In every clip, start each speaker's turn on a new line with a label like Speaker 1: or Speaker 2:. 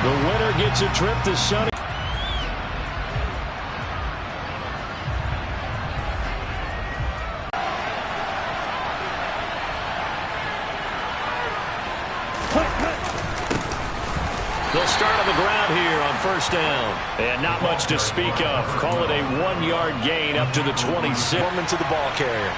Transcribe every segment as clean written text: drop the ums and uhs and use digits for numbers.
Speaker 1: The winner gets a trip to sunny. They'll start on the ground here on first down. And not much to speak of. Call it a 1-yard gain up to the 26.
Speaker 2: Foreman to the ball carrier.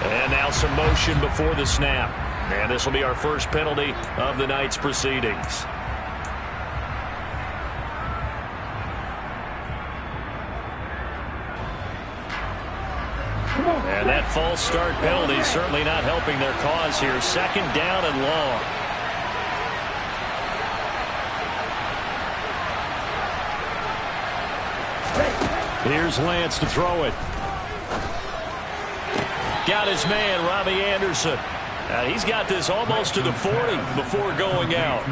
Speaker 1: And now some motion before the snap. And this will be our first penalty of the night's proceedings. And that false start penalty certainly not helping their cause here. Second down and long. Here's Lance to throw it. Got his man, Robbie Anderson. He's got this almost to the 40 before going out.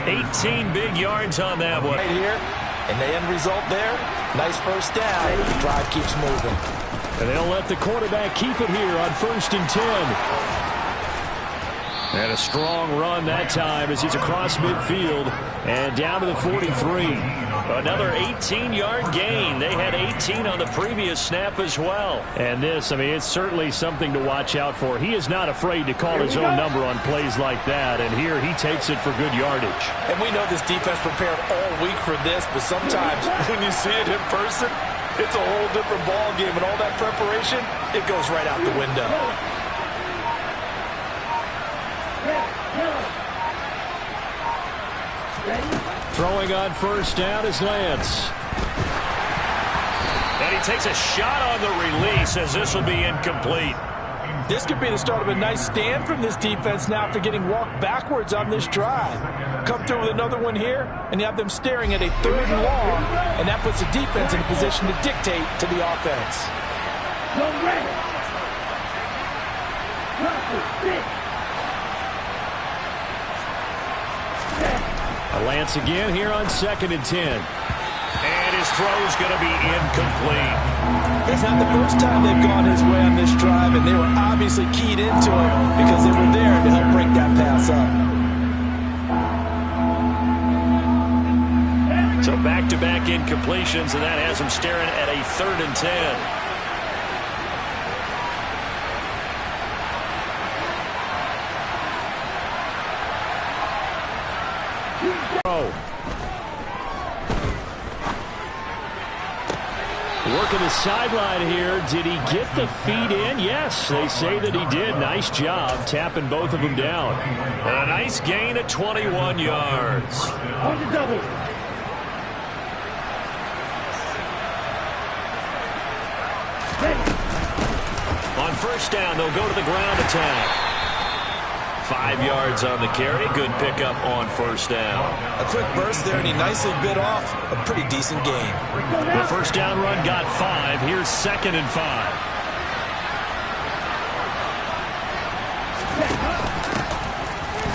Speaker 1: 18 big yards on that one.
Speaker 2: Right here, and the end result there, nice first down. The drive keeps moving.
Speaker 1: And they'll let the quarterback keep it here on 1st and 10. And a strong run that time as he's across midfield and down to the 43. Another 18-yard gain. They had 18 on the previous snap as well. And this, I mean, it's certainly something to watch out for. He is not afraid to call his own number on plays like that. And here he takes it for good yardage.
Speaker 2: And we know this defense prepared all week for this, but sometimes when you see it in person, it's a whole different ball game. And all that preparation, it goes right out the window.
Speaker 1: Throwing on first down is Lance. And he takes a shot on the release as this will be incomplete.
Speaker 2: This could be the start of a nice stand from this defense now after getting walked backwards on this drive. Come through with another one here, and you have them staring at a 3rd and long, and that puts the defense in a position to dictate to the offense.
Speaker 1: Lance again here on 2nd and 10. And his throw's going to be incomplete.
Speaker 2: It's not the first time they've gone his way on this drive, and they were obviously keyed into it because they were there to help break that pass up.
Speaker 1: So back-to-back incompletions, and that has them staring at a 3rd and 10. Working the sideline here. Did he get the feet in? Yes, they say that he did. Nice job tapping both of them down. And a nice gain at 21 yards. On the double. On first down, they'll go to the ground attack. 5 yards on the carry. Good pickup on first down.
Speaker 2: A quick burst there, and he nicely bit off a pretty decent gain.
Speaker 1: The first down run got 5. Here's 2nd and 5.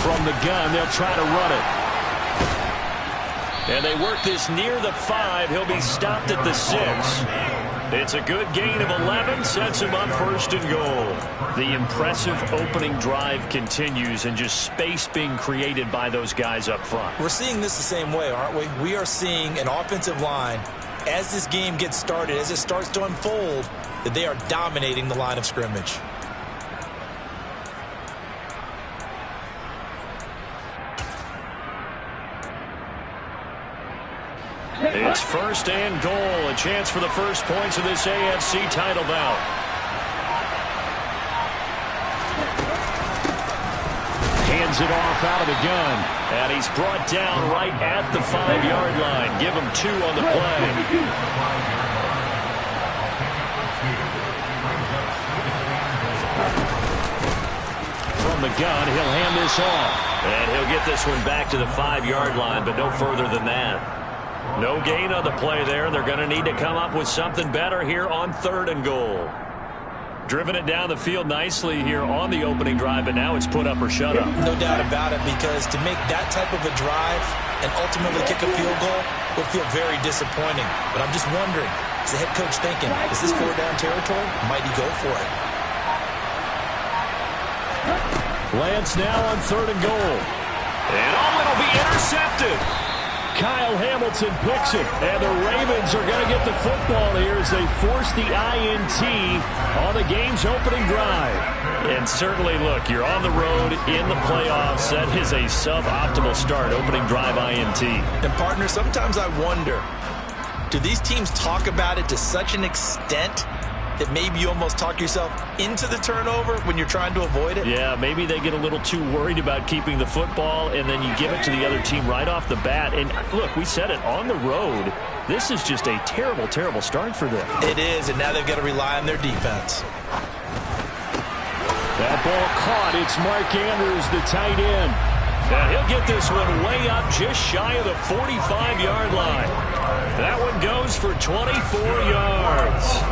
Speaker 1: From the gun, they'll try to run it. And they work this near the 5. He'll be stopped at the 6. It's a good gain of 11, sets him up 1st and goal. The impressive opening drive continues, and just space being created by those guys up front.
Speaker 2: We're seeing this the same way, aren't we? We are seeing an offensive line, as this game gets started, as it starts to unfold, that they are dominating the line of scrimmage.
Speaker 1: It's 1st and goal. A chance for the first points of this AFC title bout. Hands it off out of the gun. And he's brought down right at the 5-yard line. Give him 2 on the play. From the gun, he'll hand this off. And he'll get this one back to the 5-yard line, but no further than that. No gain on the play there. They're going to need to come up with something better here on 3rd and goal. Driven it down the field nicely here on the opening drive, but now it's put up or shut up.
Speaker 2: No doubt about it, because to make that type of a drive and ultimately kick a field goal would feel very disappointing. But I'm just wondering, is the head coach thinking, is this 4-down territory? Might he go for it?
Speaker 1: Lance now on 3rd and goal.
Speaker 3: And it'll be intercepted.
Speaker 1: Kyle Hamilton picks it, and the Ravens are going to get the football here as they force the INT on the game's opening drive.
Speaker 3: And certainly, look, you're on the road in the playoffs. That is a suboptimal start, opening drive INT.
Speaker 2: And, partner, sometimes I wonder, do these teams talk about it to such an extent that maybe you almost talk yourself into the turnover when you're trying to avoid it?
Speaker 1: Yeah, maybe they get a little too worried about keeping the football, and then you give it to the other team right off the bat. And look, we said it, on the road, this is just a terrible, terrible start for them.
Speaker 2: It is, and now they've got to rely on their defense.
Speaker 1: That ball caught. It's Mark Andrews, the tight end. Now he'll get this one way up just shy of the 45-yard line. That one goes for 24 yards.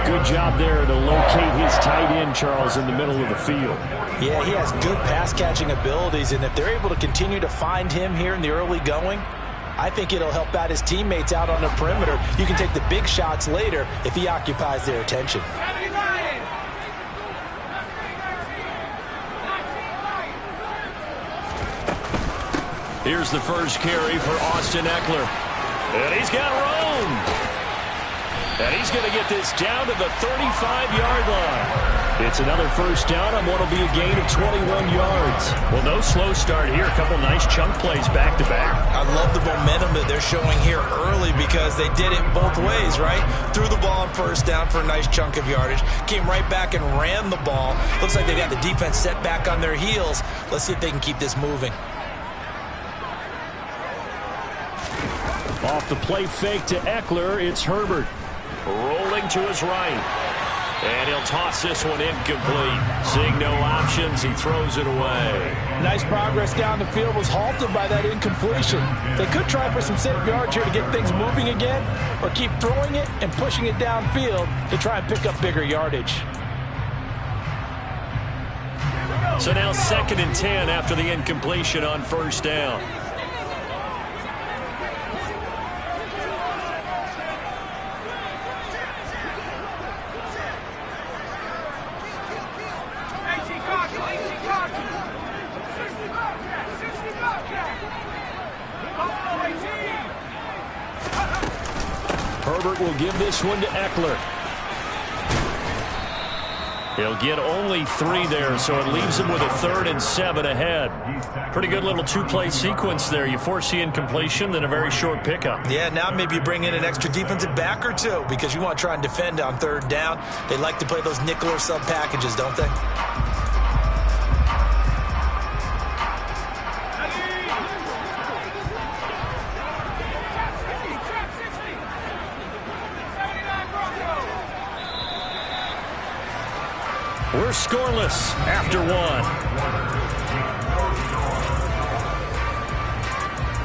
Speaker 1: Good job there to locate his tight end, Charles, in the middle of the field.
Speaker 2: Yeah, he has good pass-catching abilities, and if they're able to continue to find him here in the early going, I think it'll help out his teammates out on the perimeter. You can take the big shots later if he occupies their attention.
Speaker 1: Here's the first carry for Austin Eckler. And he's got room. And he's going to get this down to the 35-yard line. It's another first down on what will be a gain of 21 yards.
Speaker 3: Well, no slow start here. A couple nice chunk plays back-to-back.
Speaker 2: I love the momentum that they're showing here early because they did it both ways, right? Threw the ball on first down for a nice chunk of yardage. Came right back and ran the ball. Looks like they've got the defense set back on their heels. Let's see if they can keep this moving.
Speaker 1: Off the play fake to Eckler, it's Herbert.
Speaker 3: Rolling to his right. And he'll toss this one incomplete. Seeing no options, he throws it away.
Speaker 2: Nice progress down the field was halted by that incompletion. They could try for some safe yards here to get things moving again, or keep throwing it and pushing it downfield to try and pick up bigger yardage.
Speaker 1: So now 2nd and 10 after the incompletion on first down. Herbert will give this one to Eckler. He'll get only 3 there, so it leaves him with a 3rd and 7 ahead. Pretty good little two-play sequence there. You force the incompletion, then a very short pickup.
Speaker 2: Yeah, now maybe you bring in an extra defensive back or two because you want to try and defend on 3rd down. They like to play those nickel or sub packages, don't they?
Speaker 1: We're scoreless after 1.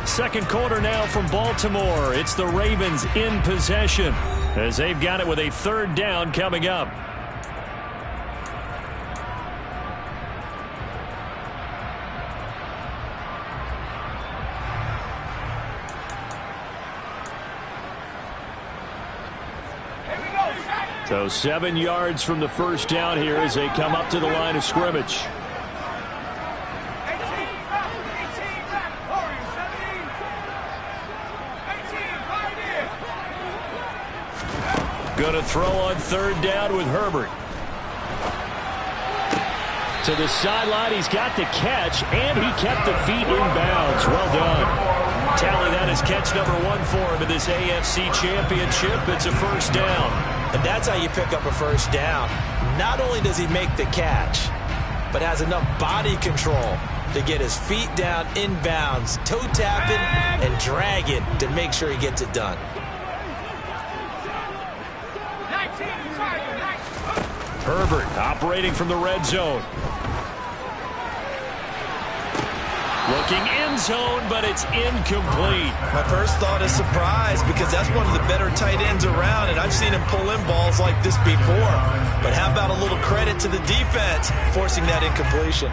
Speaker 1: Second quarter now from Baltimore. It's the Ravens in possession as they've got it with a 3rd down coming up. So 7 yards from the first down here as they come up to the line of scrimmage. Going to throw on 3rd down with Herbert. To the sideline, he's got the catch, and he kept the feet in bounds. Well done. Tally that as catch number 1 for him in this AFC Championship. It's a first down.
Speaker 2: And that's how you pick up a first down. Not only does he make the catch, but has enough body control to get his feet down in bounds, toe tapping and dragging to make sure he gets it done.
Speaker 1: Herbert operating from the red zone. Looking end zone, but it's incomplete.
Speaker 2: My first thought is surprise because that's one of the better tight ends around, and I've seen him pull in balls like this before. But how about a little credit to the defense forcing that incompletion?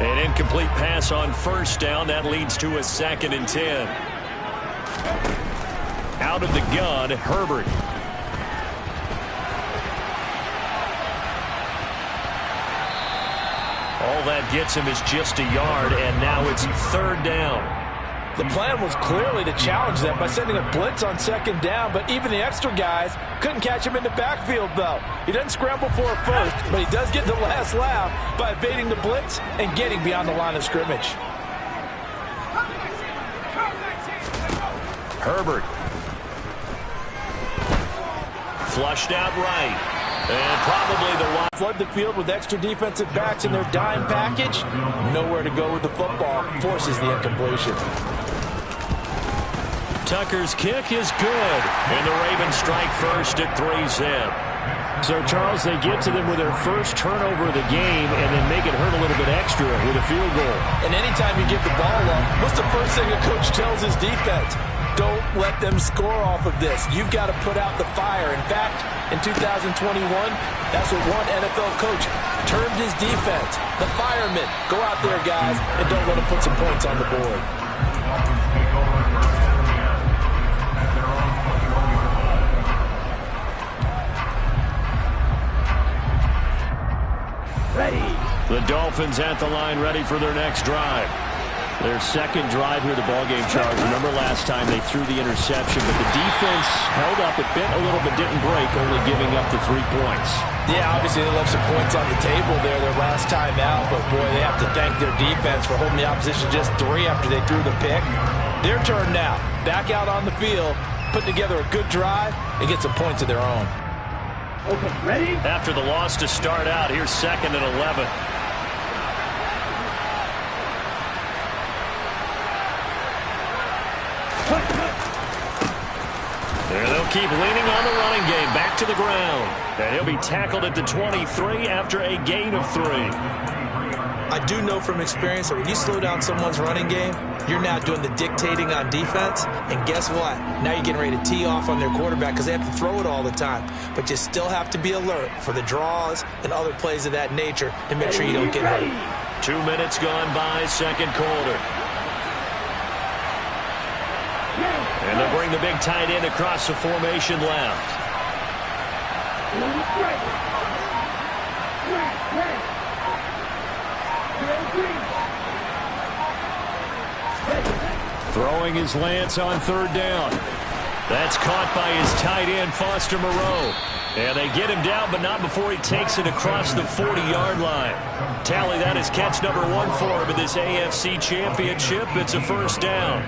Speaker 1: An incomplete pass on first down. That leads to a 2nd and 10. Out of the gun, Herbert. All that gets him is just a yard, and now it's third down.
Speaker 2: The plan was clearly to challenge them by sending a blitz on second down, but even the extra guys couldn't catch him in the backfield, though. He doesn't scramble for it first, but he does get the last laugh by evading the blitz and getting beyond the line of scrimmage.
Speaker 1: Herbert. Flushed out right. And probably the wide.
Speaker 2: Flood the field with extra defensive backs in their dime package. Nowhere to go with the football. Forces the incompletion.
Speaker 1: Tucker's kick is good. And the Ravens strike first at 3-zip. So, Charles, they get to them with their first turnover of the game and then make it hurt a little bit extra with a field goal.
Speaker 2: And anytime you give the ball up, what's the first thing a coach tells his defense? Don't let them score off of this. You've got to put out the fire. In fact, in 2021, that's what one NFL coach termed his defense. The firemen. Go out there, guys, and don't let them put some points on the board.
Speaker 1: The Dolphins at the line, ready for their next drive. Their second drive here, the ballgame, Charles. Remember last time they threw the interception, but the defense held up. It bent a little but didn't break, only giving up the 3 points.
Speaker 2: Yeah, obviously they left some points on the table there their last time out, but boy, they have to thank their defense for holding the opposition just 3 after they threw the pick. Their turn now. Back out on the field, put together a good drive, and get some points of their own.
Speaker 3: Okay, ready?
Speaker 1: After the loss to start out, here's 2nd and 11. And they'll keep leaning on the running game. Back to the ground. And he'll be tackled at the 23 after a gain of 3.
Speaker 2: I do know from experience that when you slow down someone's running game, you're now doing the dictating on defense. And guess what? Now you're getting ready to tee off on their quarterback because they have to throw it all the time. But you still have to be alert for the draws and other plays of that nature to make sure you don't get hurt.
Speaker 1: 2 minutes gone by, second quarter. And they'll bring the big tight end across the formation left. Throwing his Lance on third down. That's caught by his tight end, Foster Moreau. And they get him down, but not before he takes it across the 40-yard line. Tally, that is catch number 1 for him in this AFC Championship. It's a first down.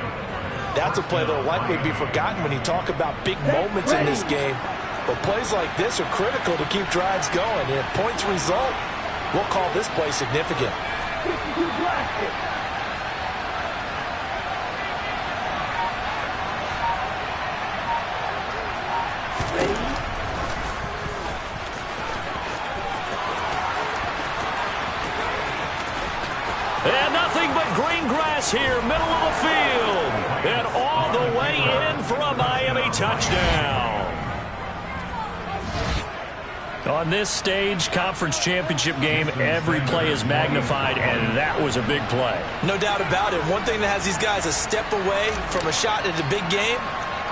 Speaker 2: That's a play that will likely be forgotten when you talk about big moments in this game. But plays like this are critical to keep drives going. And if points result, we'll call this play significant.
Speaker 1: And nothing but green grass here, middle of the field. And all the way in for a Miami touchdown. On this stage, conference championship game, every play is magnified, and that was a big play.
Speaker 2: No doubt about it. One thing that has these guys a step away from a shot at a big game,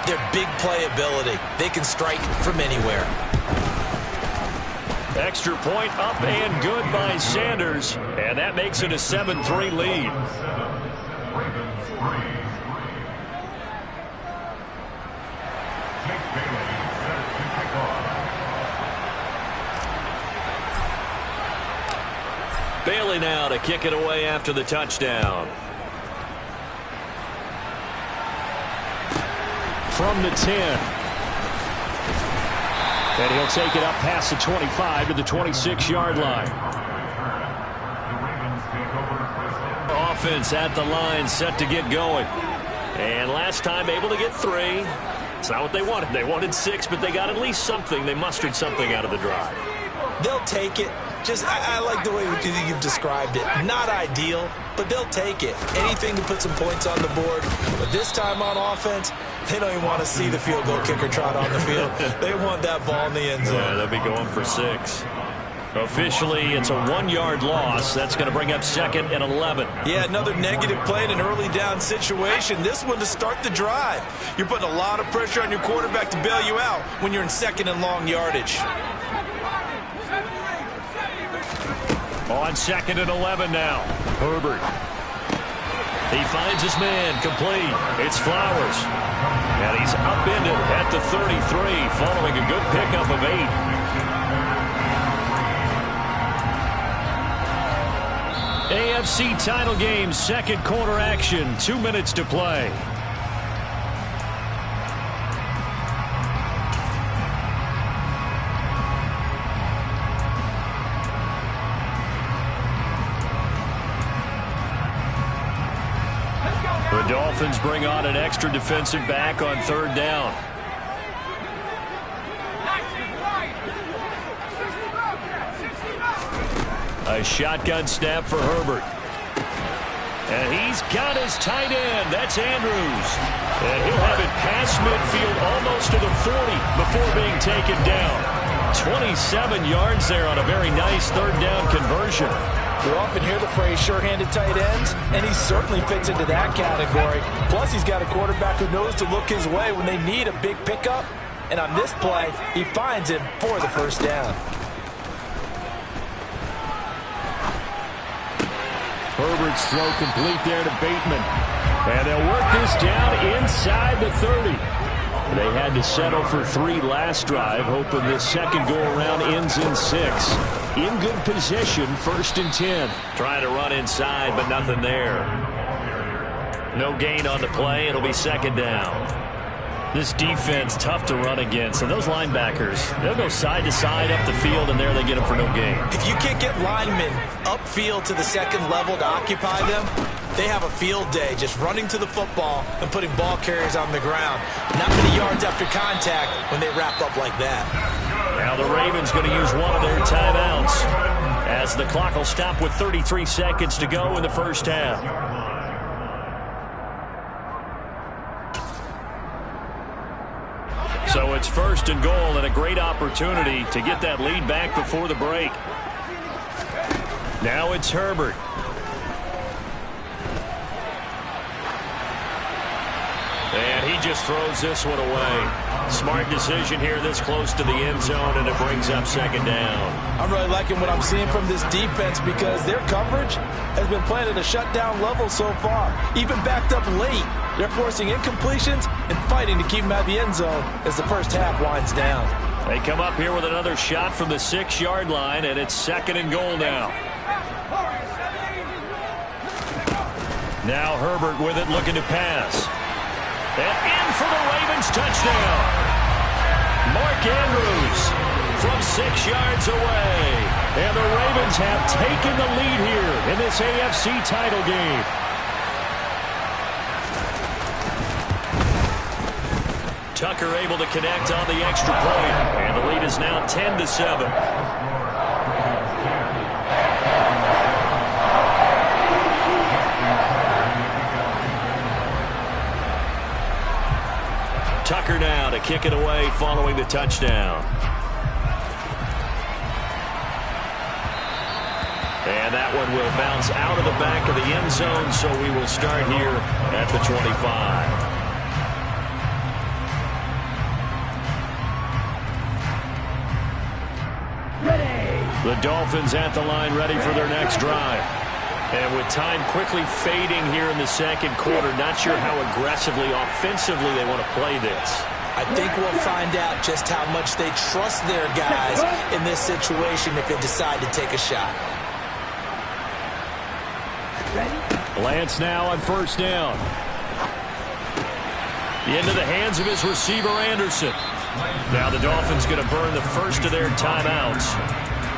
Speaker 2: their big play ability. They can strike from anywhere.
Speaker 1: Extra point up and good by Sanders, and that makes it a 7-3 lead. Bailey now to kick it away after the touchdown. From the 10. And he'll take it up past the 25 to the 26-yard line. Offense at the line, set to get going. And last time able to get 3. It's not what they wanted. They wanted 6, but they got at least something. They mustered something out of the drive.
Speaker 2: They'll take it. Just, I like the way you've described it. Not ideal, but they'll take it. Anything to put some points on the board. But this time on offense, they don't even want to see the field goal kicker trot on the field. They want that ball in the end zone.
Speaker 1: Yeah, they'll be going for 6. Officially, it's a 1-yard loss. That's going to bring up 2nd and 11.
Speaker 2: Yeah, another negative play in an early down situation. This one to start the drive. You're putting a lot of pressure on your quarterback to bail you out when you're in 2nd and long yardage.
Speaker 1: On 2nd and 11 now. Herbert. He finds his man, complete. It's Flowers. And he's upended at the 33 following a good pickup of 8. AFC title game, second quarter action, 2 minutes to play. The Dolphins bring on an extra defensive back on 3rd down. A shotgun snap for Herbert. And he's got his tight end. That's Andrews. And he'll have it past midfield almost to the 40 before being taken down. 27 yards there on a very nice 3rd down conversion.
Speaker 2: You often hear the phrase sure-handed tight ends, and he certainly fits into that category. Plus, he's got a quarterback who knows to look his way when they need a big pickup. And on this play, he finds him for the 1st down.
Speaker 1: Herbert's throw complete there to Bateman. And they'll work this down inside the 30. They had to settle for 3 last drive, hoping this second go-around ends in 6. In good position, 1st and 10. Trying to run inside, but nothing there. No gain on the play. It'll be 2nd down. This defense, tough to run against. And those linebackers, they'll go side to side up the field, and there they get them for no gain.
Speaker 2: If you can't get linemen upfield to the 2nd level to occupy them, they have a field day just running to the football and putting ball carriers on the ground. Not many yards after contact when they wrap up like that.
Speaker 1: Now the Ravens going to use one of their timeouts as the clock will stop with 33 seconds to go in the 1st half. So it's 1st and goal and a great opportunity to get that lead back before the break. Now it's Herbert. And he just throws this one away. Smart decision here this close to the end zone, and it brings up 2nd down.
Speaker 2: I'm really liking what I'm seeing from this defense because their coverage has been playing at a shutdown level so far. Even backed up late, they're forcing incompletions and fighting to keep them out of the end zone as the 1st half winds down.
Speaker 1: They come up here with another shot from the 6-yard line, and it's 2nd and goal now. Now Herbert with it, looking to pass. And in for the Ravens touchdown. Mark Andrews from 6 yards away. And the Ravens have taken the lead here in this AFC title game. Tucker able to connect on the extra point. And the lead is now 10-7. Tucker now to kick it away following the touchdown. And that one will bounce out of the back of the end zone, so we will start here at the 25. The Dolphins at the line ready for their next drive. And with time quickly fading here in the second quarter, not sure how aggressively, offensively they want to play this.
Speaker 2: I think we'll find out just how much they trust their guys in this situation if they decide to take a shot.
Speaker 1: Lance now on 1st down. Into the hands of his receiver, Anderson. Now the Dolphins going to burn the first of their timeouts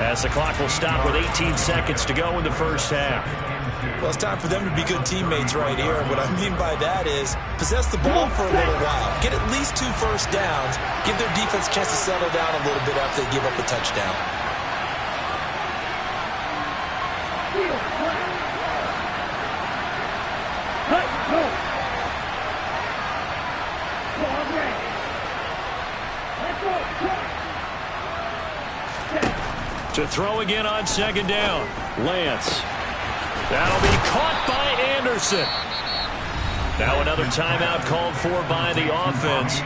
Speaker 1: as the clock will stop with 18 seconds to go in the 1st half.
Speaker 2: Well, it's time for them to be good teammates right here. And what I mean by that is possess the ball for a little while. Get at least 2 first downs. Give their defense a chance to settle down a little bit after they give up a touchdown.
Speaker 1: To throw again on 2nd down. Lance. That'll be caught by Anderson. Now another timeout called for by the offense.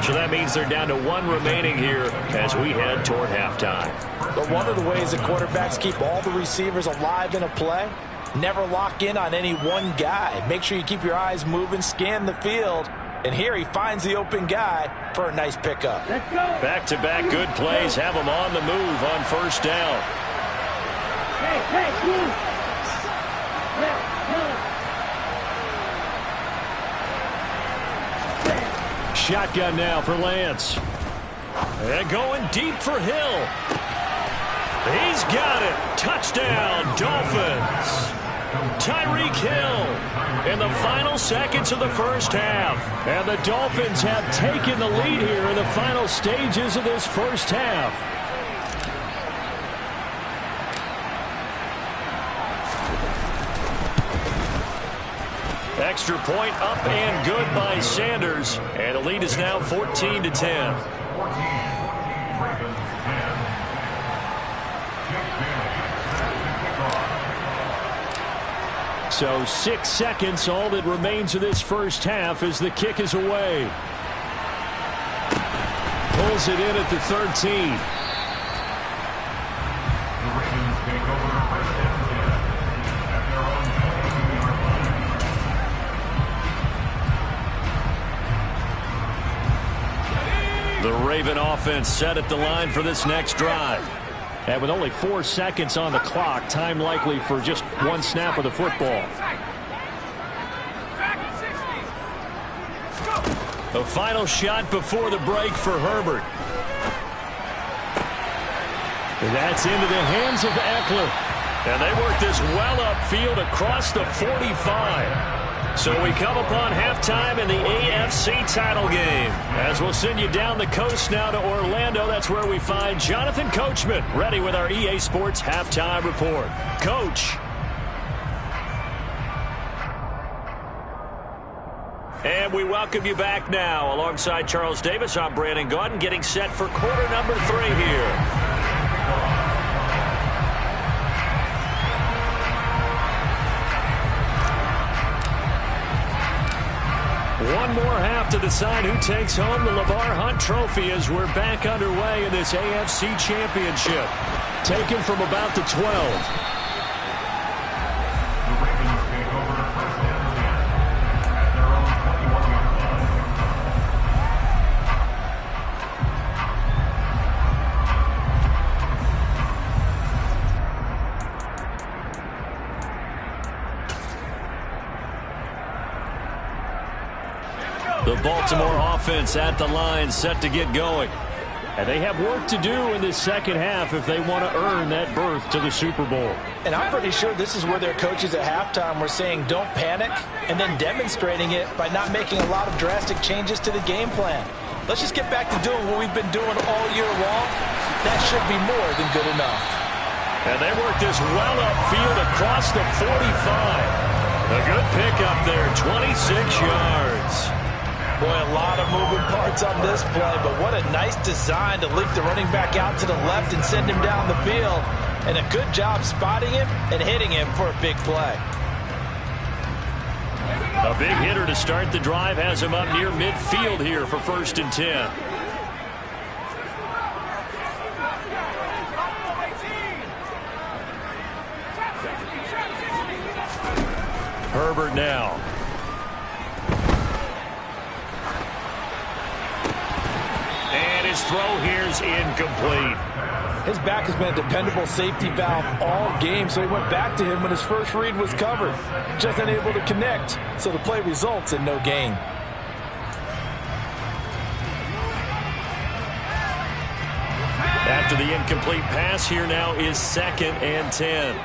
Speaker 1: So that means they're down to 1 remaining here as we head toward halftime.
Speaker 2: But one of the ways that quarterbacks keep all the receivers alive in a play, never lock in on any one guy. Make sure you keep your eyes moving, scan the field. And here he finds the open guy for a nice pickup.
Speaker 1: Back-to-back good plays have him on the move on first down. Shotgun now for Lance. And going deep for Hill. He's got it. Touchdown, Dolphins. Tyreek Hill in the final seconds of the first half. And the Dolphins have taken the lead here in the final stages of this first half. Extra point up and good by Sanders. And the lead is now 14-10. So 6 seconds, all that remains of this first half as the kick is away. Pulls it in at the 13. The Raven offense set at the line for this next drive. And with only 4 seconds on the clock, time likely for just 1 snap of the football. The final shot before the break for Herbert. And that's into the hands of Eckler. And they work this well upfield across the 45. So we come upon halftime in the AFC title game. As we'll send you down the coast now to Orlando, that's where we find Jonathan Coachman ready with our EA Sports halftime report. Coach. And we welcome you back now. Alongside Charles Davis, I'm Brandon Gaudin, getting set for quarter number 3 here. One more half to decide who takes home the LeVar Hunt Trophy as we're back underway in this AFC Championship. Taken from about the 12. The Baltimore offense at the line, set to get going. And they have work to do in this second half if they want to earn that berth to the Super Bowl.
Speaker 2: And I'm pretty sure this is where their coaches at halftime were saying don't panic, and then demonstrating it by not making a lot of drastic changes to the game plan. Let's just get back to doing what we've been doing all year long. That should be more than good enough.
Speaker 1: And they work this well upfield across the 45. A good pickup there, 26 yards.
Speaker 2: Boy, a lot of moving parts on this play, but what a nice design to link the running back out to the left and send him down the field. And a good job spotting him and hitting him for a big play.
Speaker 1: A big hitter to start the drive has him up near midfield here for 1st and 10. Herbert now. And his throw here is incomplete.
Speaker 2: His back has been a dependable safety valve all game, so he went back to him when his first read was covered. Just unable to connect, so the play results in no gain.
Speaker 1: After the incomplete pass, here now is 2nd and 10.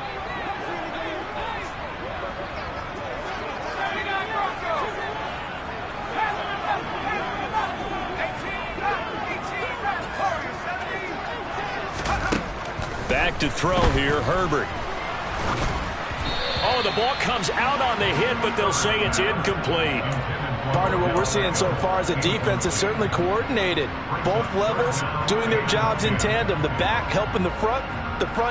Speaker 1: Back to throw here, Herbert. Oh, the ball comes out on the hit, but they'll say it's incomplete.
Speaker 2: Partner, what we're seeing so far is the defense is certainly coordinated. Both levels doing their jobs in tandem. The back helping the front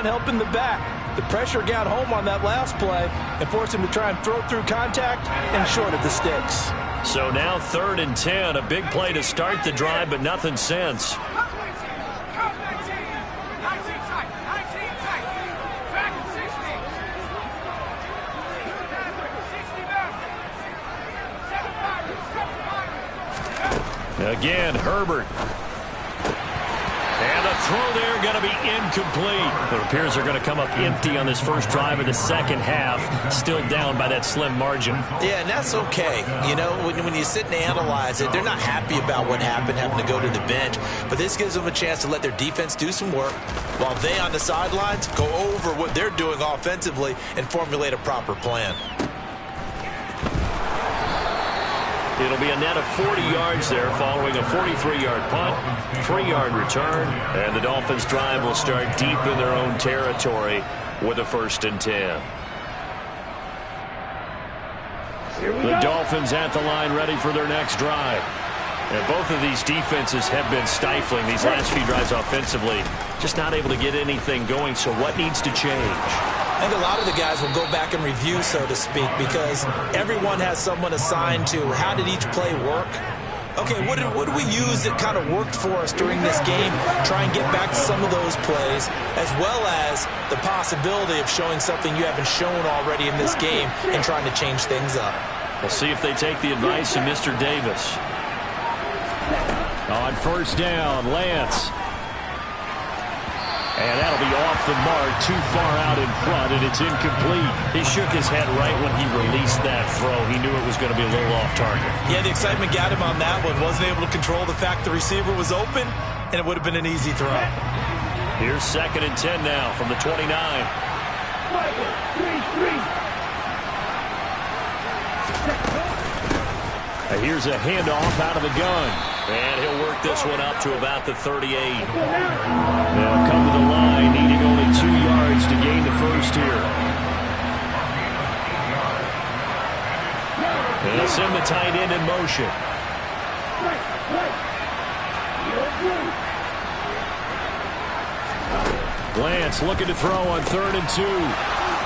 Speaker 2: helping the back. The pressure got home on that last play and forced him to try and throw through contact and short of the sticks.
Speaker 1: So now 3rd and 10, a big play to start the drive, but nothing since. Again, Herbert. And the throw there going to be incomplete. It appears they're going to come up empty on this first drive of the second half. Still down by that slim margin.
Speaker 2: Yeah, and that's okay. You know, when you sit and analyze it, they're not happy about what happened, having to go to the bench. But this gives them a chance to let their defense do some work while they on the sidelines go over what they're doing offensively and formulate a proper plan.
Speaker 1: It'll be a net of 40 yards there following a 43-yard punt, 3-yard return, and the Dolphins' drive will start deep in their own territory with a 1st and 10. The Dolphins at the line ready for their next drive. And both of these defenses have been stifling these last few drives offensively, just not able to get anything going. So what needs to change?
Speaker 2: I think a lot of the guys will go back and review, so to speak, because everyone has someone assigned to how did each play work. Okay, what did we use that kind of worked for us during this game? Try and get back to some of those plays, as well as the possibility of showing something you haven't shown already in this game and trying to change things up.
Speaker 1: We'll see if they take the advice of Mr. Davis. On 1st down, Lance. And that'll be off the mark, too far out in front, and it's incomplete. He shook his head right when he released that throw. He knew it was going to be a little off target.
Speaker 2: Yeah, the excitement got him on that one. Wasn't able to control the fact the receiver was open, and it would have been an easy throw.
Speaker 1: Here's 2nd and 10 now from the 29. And here's a handoff out of the gun. And he'll work this one up to about the 38. They'll come to the line, needing only 2 yards to gain the first here. And they'll send the tight end in motion. Lance looking to throw on 3rd and 2.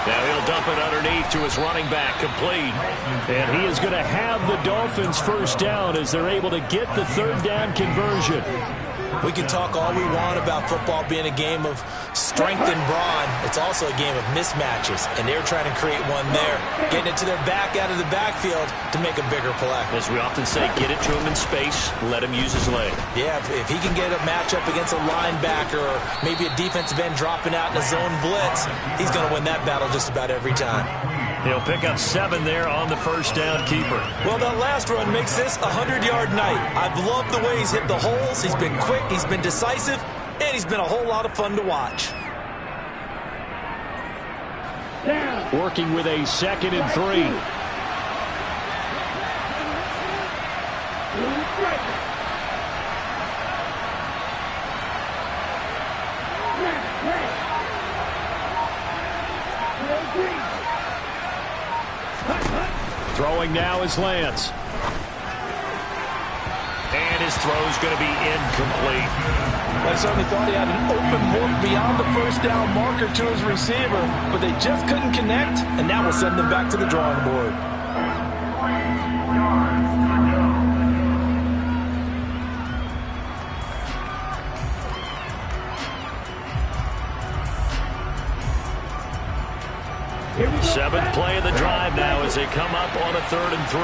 Speaker 1: Now he'll dump it underneath to his running back, complete. And he is going to have the Dolphins' 1st down as they're able to get the 3rd down conversion.
Speaker 2: We can talk all we want about football being a game of strength and brawn. It's also a game of mismatches, and they're trying to create one there, getting it to their back out of the backfield to make a bigger play.
Speaker 1: As we often say, get it to him in space, let him use his leg.
Speaker 2: Yeah, if he can get a matchup against a linebacker or maybe a defensive end dropping out in a zone blitz, he's going to win that battle just about every time.
Speaker 1: He'll pick up 7 there on the 1st down keeper.
Speaker 2: Well, that last run makes this a 100-yard night. I've loved the way he's hit the holes. He's been quick, he's been decisive, and he's been a whole lot of fun to watch.
Speaker 1: Working with a 2nd and 3. Throwing now is Lance. And his throw's going to be incomplete.
Speaker 2: I certainly thought he had an open look beyond the 1st down marker to his receiver, but they just couldn't connect, and now we'll send them back to the drawing board.
Speaker 1: Seventh play of the drive now as they come up on a 3rd and 3.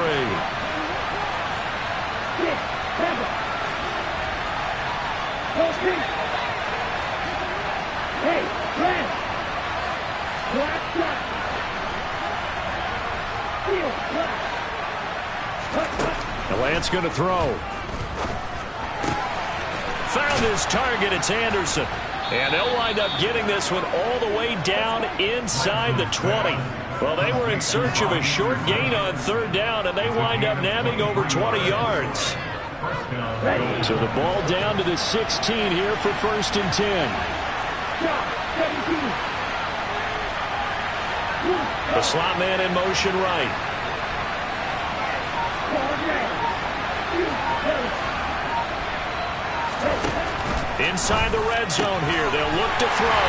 Speaker 1: Now Lance going to throw. Found his target. It's Anderson. And they'll wind up getting this one all the way down inside the 20. Well, they were in search of a short gain on 3rd down, and they wind up nabbing over 20 yards. So the ball down to the 16 here for 1st and 10. The slot man in motion right. Inside the red zone here. They'll look to throw.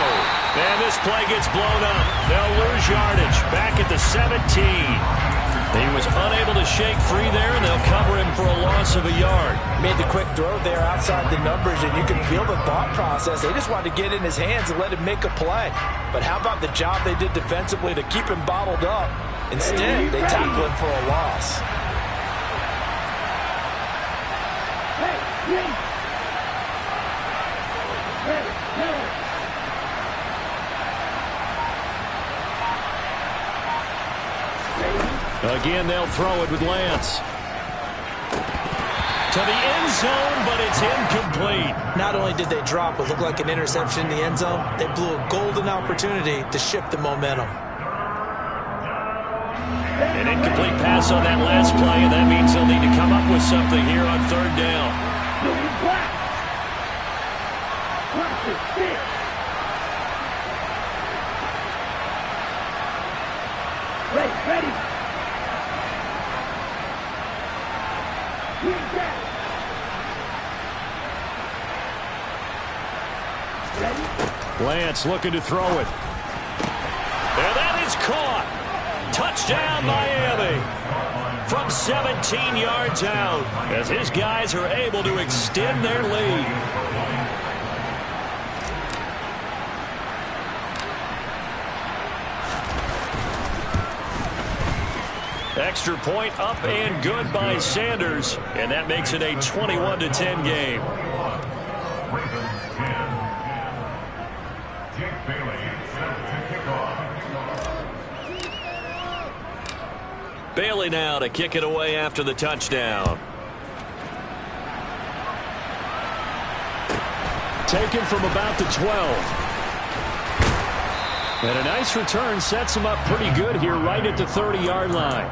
Speaker 1: And this play gets blown up. They'll lose yardage. Back at the 17. He was unable to shake free there, and they'll cover him for a loss of a yard.
Speaker 2: Made the quick throw there outside the numbers, and you can feel the thought process. They just wanted to get in his hands and let him make a play. But how about the job they did defensively to keep him bottled up? Instead, they tackle him for a loss.
Speaker 1: Again, they'll throw it with Lance. To the end zone, but it's incomplete.
Speaker 2: Not only did they drop what looked like an interception in the end zone, they blew a golden opportunity to shift the momentum.
Speaker 1: An incomplete pass on that last play, and that means they'll need to come up with something here on third down.
Speaker 4: Ready.
Speaker 1: Lance looking to throw it. And that is caught. Touchdown, Miami. From 17 yards out, as his guys are able to extend their lead. Extra point up and good by Sanders, and that makes it a 21-10 game. Bailey now to kick it away after the touchdown. Taken from about the 12. And a nice return sets him up pretty good here right at the 30-yard line.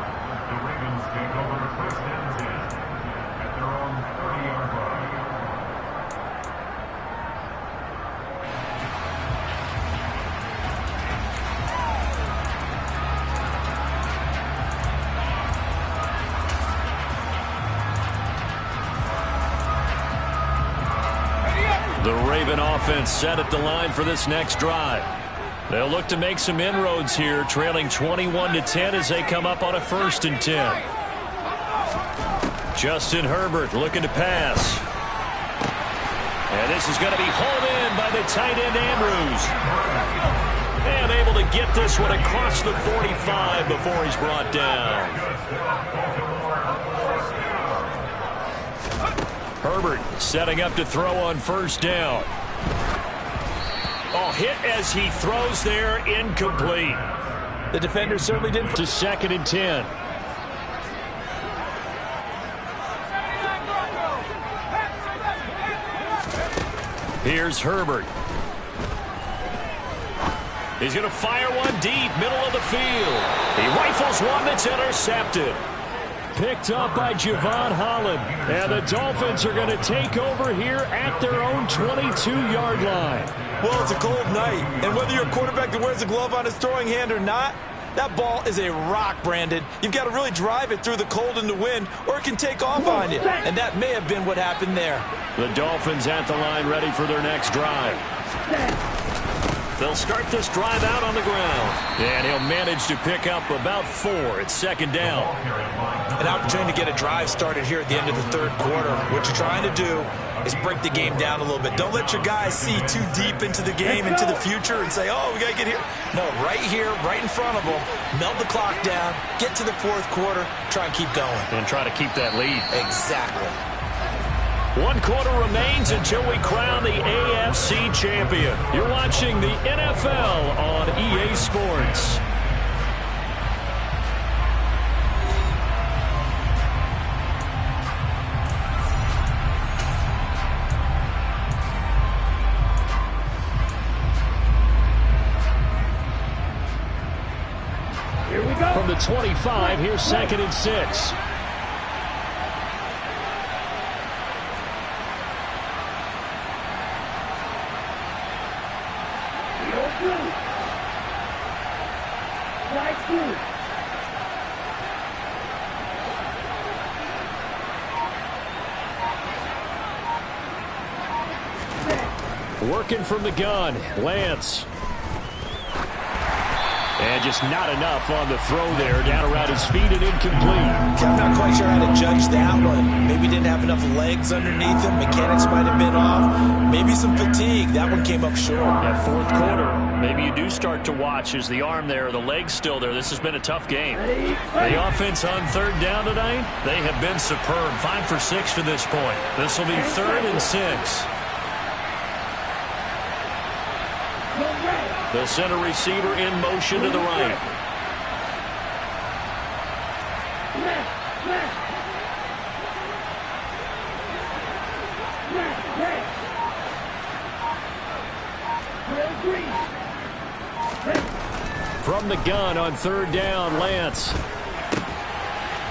Speaker 1: The Raven offense set at the line for this next drive. They'll look to make some inroads here, trailing 21-10 as they come up on a 1st and 10. Justin Herbert looking to pass. And this is going to be hauled in by the tight end Andrews. And able to get this one across the 45 before he's brought down. Herbert setting up to throw on 1st down. Oh, hit as he throws there, incomplete.
Speaker 2: The defender certainly didn't.
Speaker 1: To 2nd and 10. Here's Herbert. He's going to fire one deep, middle of the field. He rifles one that's intercepted. Picked up by Javon Holland. And the Dolphins are going to take over here at their own 22-yard line.
Speaker 2: Well, it's a cold night, and whether you're a quarterback that wears a glove on his throwing hand or not, that ball is a rock, Brandon. You've got to really drive it through the cold and the wind, or it can take off on you, and that may have been what happened there.
Speaker 1: The Dolphins at the line ready for their next drive. They'll start this drive out on the ground, and he'll manage to pick up about 4 at 2nd down.
Speaker 2: An opportunity to get a drive started here at the end of the 3rd quarter. What you're trying to do is break the game down a little bit. Don't let your guys see too deep into the game, into the future, and say, oh, we got to get here. No, right here, right in front of them, melt the clock down, get to the 4th quarter, try and keep going.
Speaker 1: And try to keep that lead.
Speaker 2: Exactly.
Speaker 1: 1 quarter remains until we crown the AFC champion. You're watching the NFL on EA Sports.
Speaker 4: Here we go.
Speaker 1: From the 25, here's 2nd and 6. Working from the gun, Lance. And just not enough on the throw there. Down around his feet and incomplete.
Speaker 2: I'm not quite sure how to judge that one. Maybe didn't have enough legs underneath him. Mechanics might have been off. Maybe some fatigue. That one came up short.
Speaker 1: That fourth quarter, maybe you do start to watch as the arm there, the leg's still there. This has been a tough game. The offense on third down tonight, they have been superb. 5 for 6 to this point. This will be 3rd and 6. They'll send a receiver in motion to the right. From the gun on third down, Lance.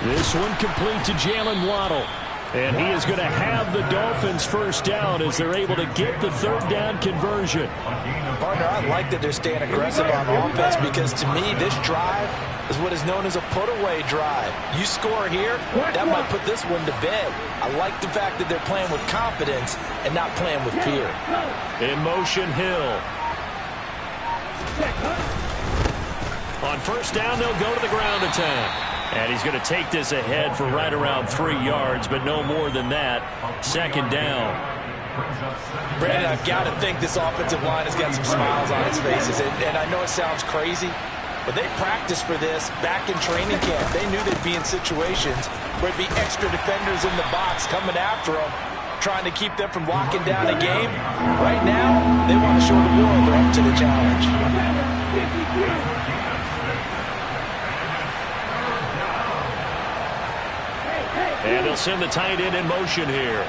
Speaker 1: This one complete to Jalen Waddle. And he is going to have the Dolphins first down as they're able to get the third down conversion.
Speaker 2: Partner, I like that they're staying aggressive on offense because to me this drive is what is known as a put-away drive. You score here, that might put this one to bed. I like the fact that they're playing with confidence and not playing with fear.
Speaker 1: In motion, Hill. On first down, they'll go to the ground attack. And he's going to take this ahead for right around 3 yards, but no more than that. Second down.
Speaker 2: Brandon, I've got to think this offensive line has got some smiles on its faces. And I know it sounds crazy, but they practiced for this back in training camp. They knew they'd be in situations where it'd be extra defenders in the box coming after them, trying to keep them from locking down a game. Right now, they want to show the world they're up to the challenge.
Speaker 1: And they'll send the tight end in motion here.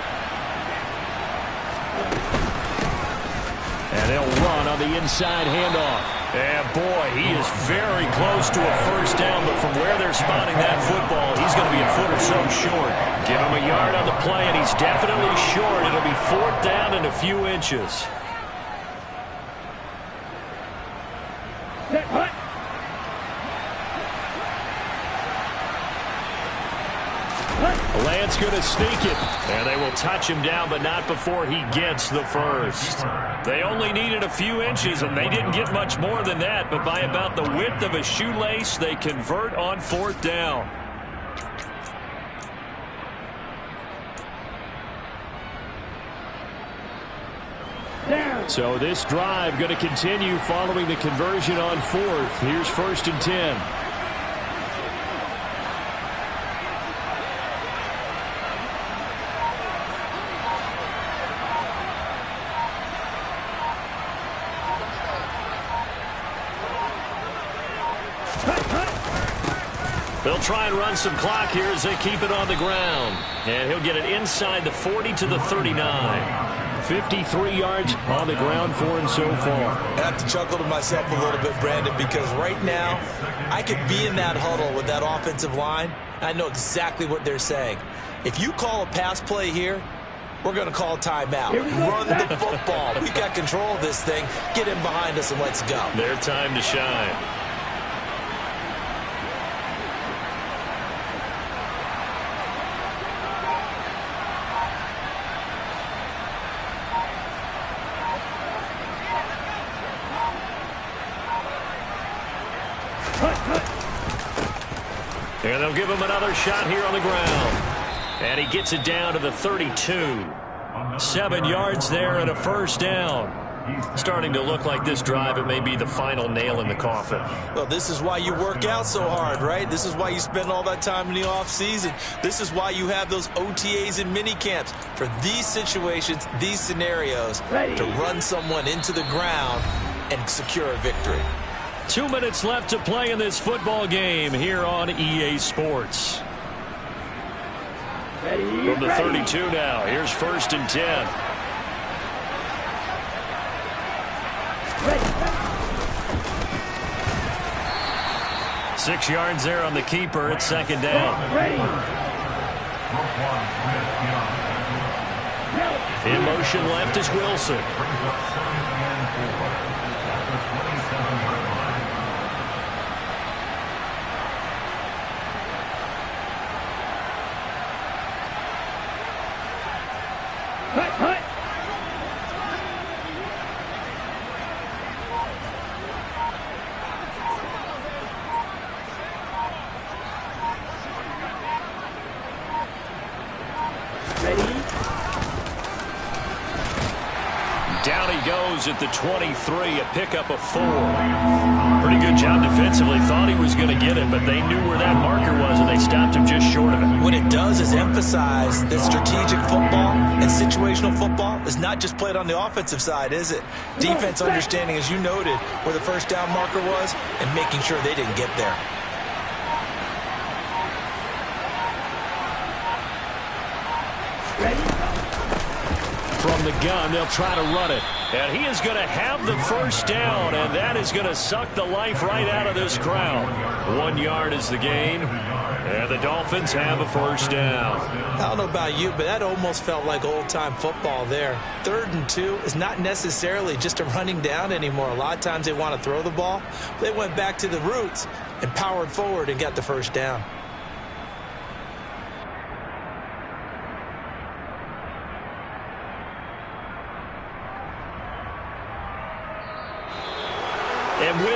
Speaker 1: And they'll run on the inside handoff. And boy, he is very close to a first down, but from where they're spotting that football, he's going to be a foot or so short. Give him a yard on the play, and he's definitely short. It'll be 4th down and a few inches. Lance going to sneak it, and they will touch him down, but not before he gets the first. They only needed a few inches, and they didn't get much more than that, but by about the width of a shoelace, they convert on 4th down. So this drive going to continue following the conversion on 4th. Here's 1st and 10. They'll try and run some clock here as they keep it on the ground. And he'll get it inside the 40 to the 39. 53 yards on the ground for him so far.
Speaker 2: I have to chuckle to myself a little bit, Brandon, because right now I could be in that huddle with that offensive line. I know exactly what they're saying. If you call a pass play here, we're going to call a timeout. Run the football. We've got control of this thing. Get in behind us and let's go.
Speaker 1: Their time to shine. And they'll give him another shot here on the ground. And he gets it down to the 32. 7 yards there and a first down. Starting to look like this drive, it may be the final nail in the coffin.
Speaker 2: Well, this is why you work out so hard, right? This is why you spend all that time in the offseason. This is why you have those OTAs and mini camps for these situations, these scenarios, to run someone into the ground and secure a victory.
Speaker 1: 2 minutes left to play in this football game here on EA Sports. From the 32 now, here's 1st and 10. 6 yards there on the keeper. It's 2nd down. In motion left is Wilson. is at the 23, a pickup of 4. Pretty good job defensively. Thought he was going to get it, but they knew where that marker was, and they stopped him just short of it.
Speaker 2: What it does is emphasize that strategic football and situational football is not just played on the offensive side, is it? Defense understanding, as you noted, where the first down marker was and making sure they didn't get there.
Speaker 1: From the gun, they'll try to run it. And he is going to have the first down, and that is going to suck the life right out of this crowd. 1 yard is the gain, and the Dolphins have a first down.
Speaker 2: I don't know about you, but that almost felt like old-time football there. 3rd and 2 is not necessarily just a running down anymore. A lot of times they want to throw the ball. They went back to the roots and powered forward and got the first down.
Speaker 1: And with